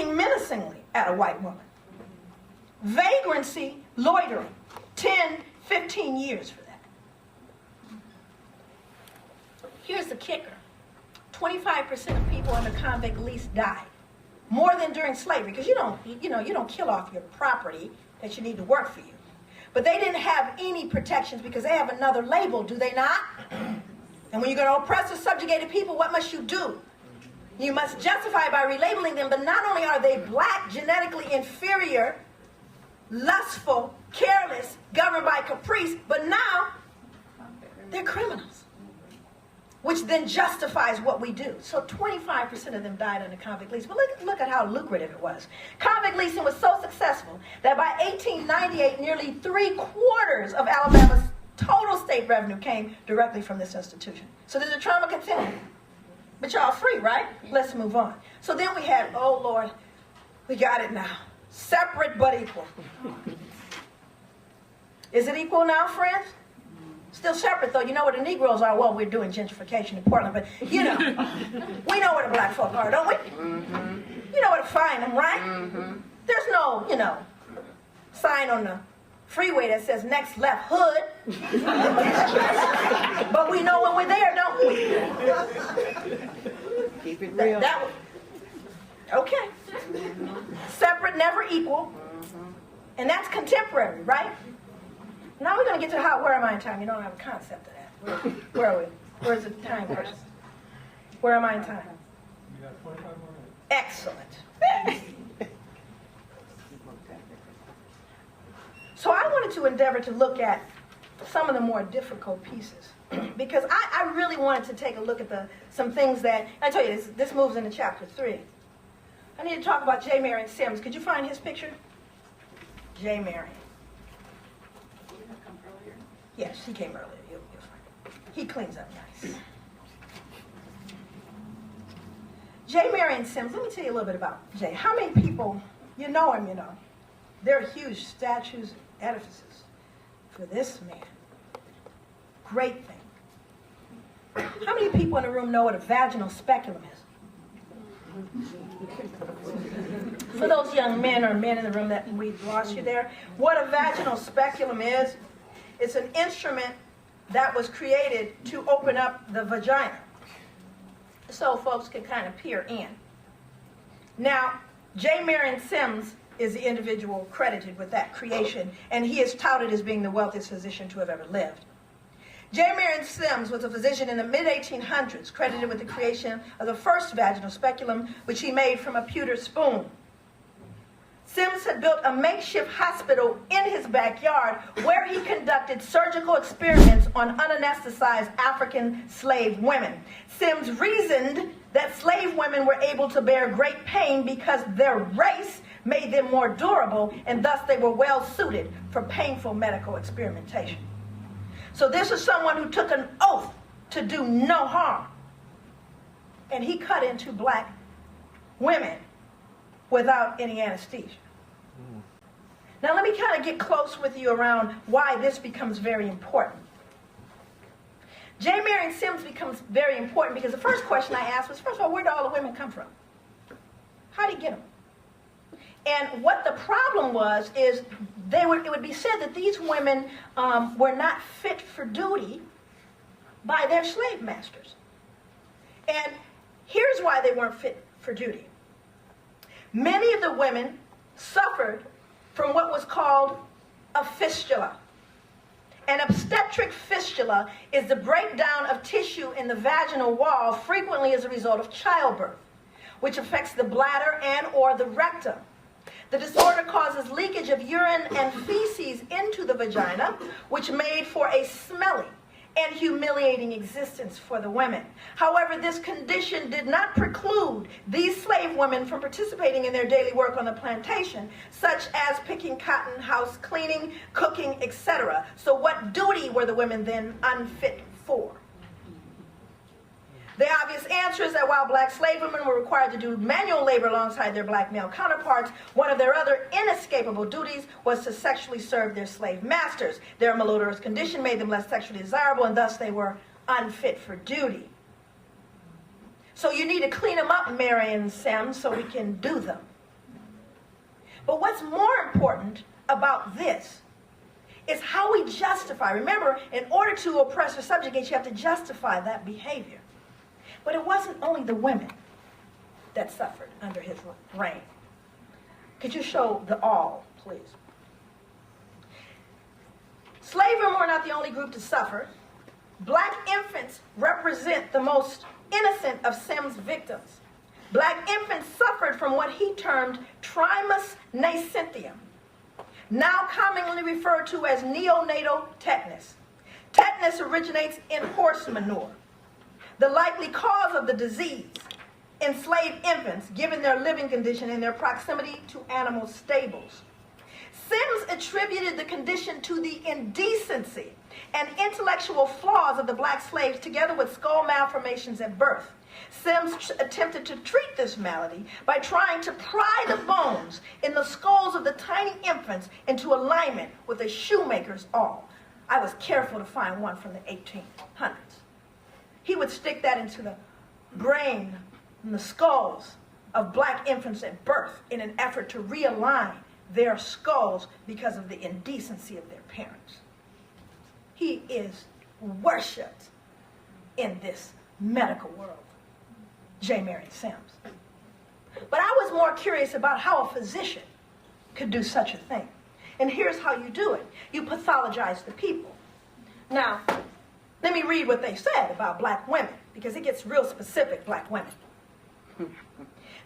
looking menacingly at a white woman. Vagrancy, loitering, 10, 15 years for that. Here's the kicker. 25% of people under convict lease died. More than during slavery, because you don't kill off your property that you need to work for you. But they didn't have any protections because they have another label, do they not? And when you're going to oppress or subjugated people, what must you do? You must justify by relabeling them, but not only are they black, genetically inferior, lustful, careless, governed by caprice, but now they're criminals, which then justifies what we do. So 25% of them died under convict lease. But look at how lucrative it was. Convict leasing was so successful that by 1898, nearly 3/4 of Alabama's total state revenue came directly from this institution. So did the trauma continue? But y'all free, right? Let's move on. So then we had, oh Lord, we got it now. Separate but equal. Is it equal now, friends? Still separate, though. You know what the Negroes are? Well, we're doing gentrification in Portland, but you know, we know where the black folk are, don't we? Mm-hmm. You know where to find them, right? Mm-hmm. There's no, sign on the freeway that says next left hood. But we know when we're there, don't we? Keep it real. Okay. Separate, never equal. And that's contemporary, right? Now we're going to get to where am I in time? You don't have a concept of that. Where are we? Where's the time person? Where am I in time? You got 25 more minutes. Excellent. So I wanted to endeavor to look at some of the more difficult pieces because I really wanted to take a look at some things that, I tell you, this moves into chapter 3. I need to talk about J. Marion Sims. Could you find his picture? J. Marion. Yes, he came earlier. You'll find it. He cleans up nice. J. Marion Sims, let me tell you a little bit about J. How many people, you know him, There are huge statues and edifices for this man. Great thing. How many people in the room know what a vaginal speculum is? For those young men or men in the room that we lost you there, what a vaginal speculum is, it's an instrument that was created to open up the vagina so folks can kind of peer in. Now, J. Marion Sims is the individual credited with that creation, and he is touted as being the wealthiest physician to have ever lived. J. Marion Sims was a physician in the mid-1800s, credited with the creation of the first vaginal speculum, which he made from a pewter spoon. Sims had built a makeshift hospital in his backyard where he conducted surgical experiments on unanesthetized African slave women. Sims reasoned that slave women were able to bear great pain because their race made them more durable, and thus they were well suited for painful medical experimentation. So this is someone who took an oath to do no harm. And he cut into black women without any anesthesia. Now let me kind of get close with you around why this becomes very important. J. Marion Sims becomes very important because the first question I asked was, first of all, where do all the women come from? How did he get them? And what the problem was is it would be said that these women were not fit for duty by their slave masters. And here's why they weren't fit for duty. Many of the women suffered from what was called a fistula. An obstetric fistula is the breakdown of tissue in the vaginal wall, frequently as a result of childbirth, which affects the bladder and or the rectum. The disorder causes leakage of urine and feces into the vagina, which made for a smelly and humiliating existence for the women. However, this condition did not preclude these slave women from participating in their daily work on the plantation, such as picking cotton, house cleaning, cooking, etc. So what duty were the women then unfit for? The obvious answer is that while black slave women were required to do manual labor alongside their black male counterparts, one of their other inescapable duties was to sexually serve their slave masters. Their malodorous condition made them less sexually desirable, and thus they were unfit for duty. So you need to clean them up, Marion Sims, so we can do them. But what's more important about this is how we justify. Remember, in order to oppress or subjugate, you have to justify that behavior. But it wasn't only the women that suffered under his reign. Could you show the all, please? Slave women were not the only group to suffer. Black infants represent the most innocent of Sims' victims. Black infants suffered from what he termed trismus nascentium, now commonly referred to as neonatal tetanus. Tetanus originates in horse manure. The likely cause of the disease, enslaved infants, given their living condition and their proximity to animal stables. Sims attributed the condition to the indecency and intellectual flaws of the black slaves together with skull malformations at birth. Sims attempted to treat this malady by trying to pry the bones in the skulls of the tiny infants into alignment with a shoemaker's awl. I was careful to find one from the 1800s. He would stick that into the brain and the skulls of black infants at birth in an effort to realign their skulls because of the indecency of their parents. He is worshipped in this medical world, J. Marion Sims. But I was more curious about how a physician could do such a thing. And here's how you do it. You pathologize the people. Now, let me read what they said about black women, because it gets real specific, black women.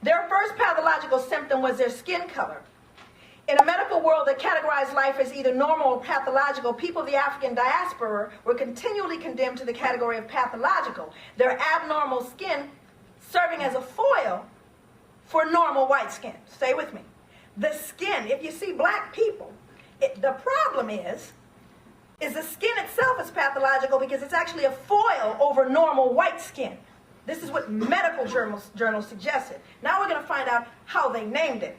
Their first pathological symptom was their skin color. In a medical world that categorized life as either normal or pathological, people of the African diaspora were continually condemned to the category of pathological, their abnormal skin serving as a foil for normal white skin. Stay with me. The skin, if you see black people, the problem is the skin itself is pathological because it's actually a foil over normal white skin. This is what medical journals suggested. Now we're going to find out how they named it.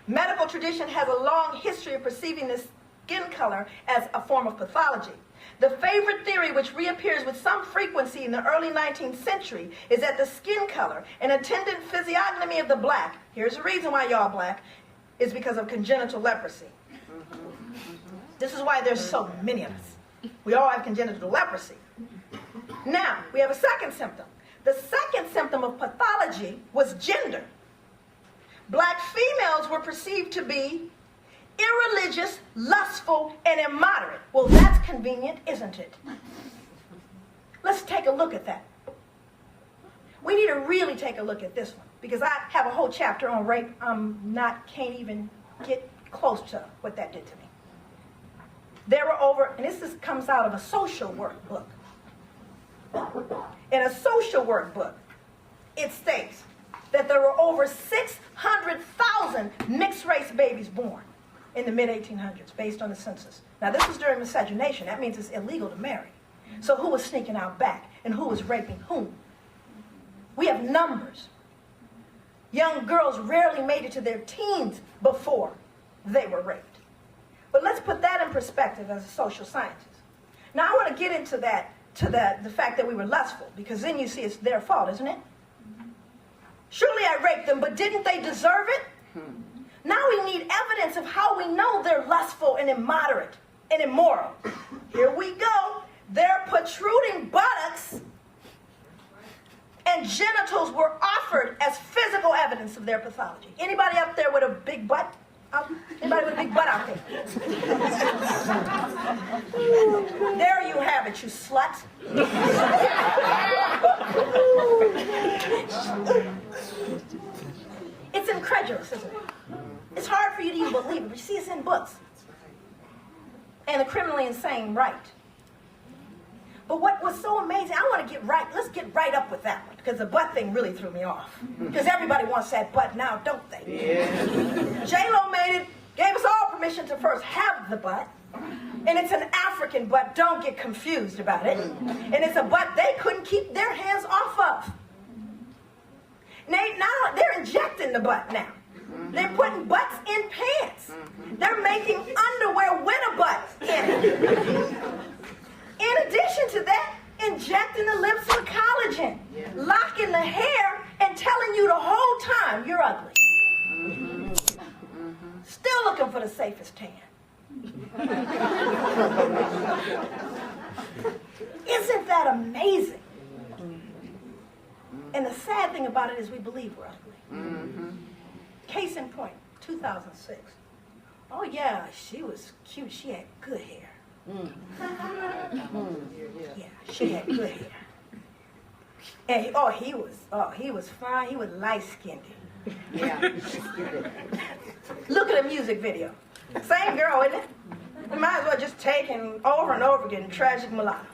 Medical tradition has a long history of perceiving this skin color as a form of pathology. The favorite theory, which reappears with some frequency in the early 19th century, is that the skin color and attendant physiognomy of the black, here's the reason why y'all black, is because of congenital leprosy. This is why there's so many of us. We all have congenital leprosy. Now, we have a second symptom. The second symptom of pathology was gender. Black females were perceived to be irreligious, lustful, and immoderate. Well, that's convenient, isn't it? Let's take a look at that. We need to really take a look at this one, because I have a whole chapter on rape. Can't even get close to what that did to me. There were over, and this comes out of a social work book. In a social work book, it states that there were over 600,000 mixed-race babies born in the mid-1800s, based on the census. Now, this was during miscegenation. That means it's illegal to marry. So who was sneaking out back, and who was raping whom? We have numbers. Young girls rarely made it to their teens before they were raped. But let's put that in perspective as a social scientist. Now, I want to get into that, to the fact that we were lustful, because then you see it's their fault, isn't it? Surely I raped them, but didn't they deserve it? Now we need evidence of how we know they're lustful and immoderate and immoral. Here we go. Their protruding buttocks and genitals were offered as physical evidence of their pathology. Anybody up there with a big butt? Anybody with a big butt out there? There you have it, you slut. It's incredulous, isn't it? It's hard for you to even believe it. You see, it's in books. And the criminally insane right. But what was so amazing, I want to get right, let's get right up with that one, because the butt thing really threw me off. Because everybody wants that butt now, don't they? Yeah. J-Lo made it, gave us all permission to first have the butt. And it's an African butt, don't get confused about it. And it's a butt they couldn't keep their hands off of. Now they're injecting the butt now. They're putting butts in pants. They're making underwear with a butt in it. In addition to that, injecting the lips with collagen, locking the hair, and telling you the whole time you're ugly. safest tan. Isn't that amazing? And the sad thing about it is we believe we're ugly. Case in point, 2006. Oh yeah, she was cute. She had good hair. Yeah, she had good hair. And he was fine. He was light-skinned. Yeah. Look at the music video. Same girl, isn't it? We might as well just take and over again, Tragic Mulatto.